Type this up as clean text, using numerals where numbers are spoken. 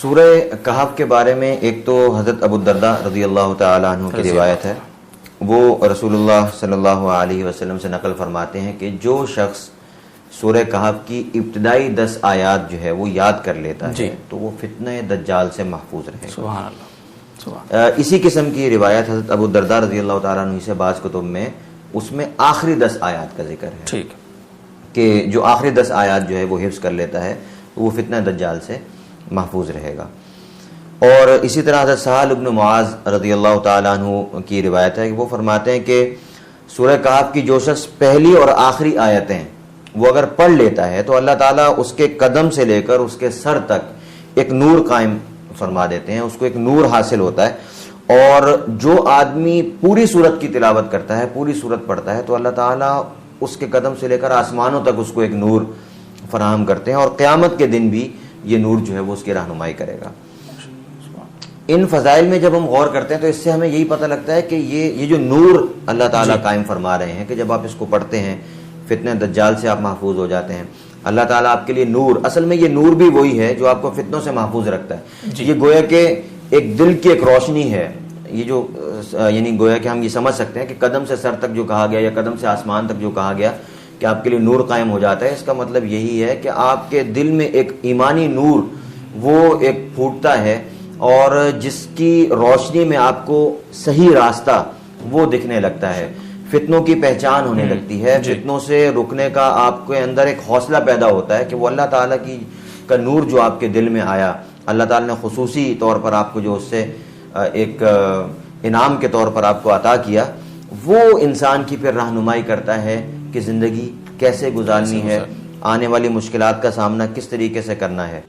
سورہ کہف کے بارے میں ایک تو حضرت ابو الدرداء رضی اللہ تعالی عنہ کی روایت ہے، وہ رسول اللہ صلی اللہ علیہ وسلم سے نقل فرماتے ہیں کہ جو شخص سورہ کہف کی ابتدائی 10 آیات جو ہے وہ یاد کر لیتا ہے تو وہ فتنہ دجال سے محفوظ رہے گا۔ سبحان اللہ۔ اسی قسم کی روایت حضرت ابو الدرداء رضی اللہ تعالیٰ عنہ سے بعض کتب میں اس میں آخری 10 آیات کا ذکر ہے، ٹھیک، کہ جو آخری 10 آیات جو ہے وہ حفظ کر لیتا ہے وہ فتنہ دجال سے محفوظ رہے گا۔ اور اسی طرح حضرت سہل بن معاذ رضی اللہ تعالیٰ عنہ کی روایت ہے کہ وہ فرماتے ہیں کہ سورہ کہف کی جو شخص پہلی اور آخری آیتیں وہ اگر پڑھ لیتا ہے تو اللہ تعالیٰ اس کے قدم سے لے کر اس کے سر تک ایک نور قائم فرما دیتے ہیں، اس کو ایک نور حاصل ہوتا ہے۔ اور جو آدمی پوری سورت کی تلاوت کرتا ہے، پوری سورت پڑھتا ہے، تو اللہ تعالیٰ اس کے قدم سے لے کر آسمانوں تک اس کو ایک نور فراہم کرتے ہیں، اور قیامت کے دن بھی یہ نور جو ہے وہ اس کی رہنمائی کرے گا۔ ان فضائل میں جب ہم غور کرتے ہیں تو اس سے ہمیں یہی پتہ لگتا ہے کہ یہ جو نور اللہ تعالیٰ قائم فرما رہے ہیں کہ جب آپ اس کو پڑھتے ہیں فتنہ دجال سے آپ محفوظ ہو جاتے ہیں، اللہ تعالیٰ آپ کے لیے نور، اصل میں یہ نور بھی وہی ہے جو آپ کو فتنوں سے محفوظ رکھتا ہے۔ یہ گویا کہ ایک دل کی ایک روشنی ہے، یہ جو یعنی گویا کہ ہم یہ سمجھ سکتے ہیں کہ قدم سے سر تک جو کہا گیا یا قدم سے آسمان تک جو کہا گیا کہ آپ کے لیے نور قائم ہو جاتا ہے، اس کا مطلب یہی ہے کہ آپ کے دل میں ایک ایمانی نور وہ ایک پھوٹتا ہے، اور جس کی روشنی میں آپ کو صحیح راستہ وہ دکھنے لگتا ہے، فتنوں کی پہچان ہونے لگتی ہے، فتنوں سے رکنے کا آپ کے اندر ایک حوصلہ پیدا ہوتا ہے کہ وہ اللہ تعالیٰ کا نور جو آپ کے دل میں آیا، اللہ تعالیٰ نے خصوصی طور پر آپ کو جو اس سے ایک انعام کے طور پر آپ کو عطا کیا، وہ انسان کی پھر رہنمائی کرتا ہے کہ زندگی کیسے گزارنی ہے، آنے والی مشکلات کا سامنا کس طریقے سے کرنا ہے۔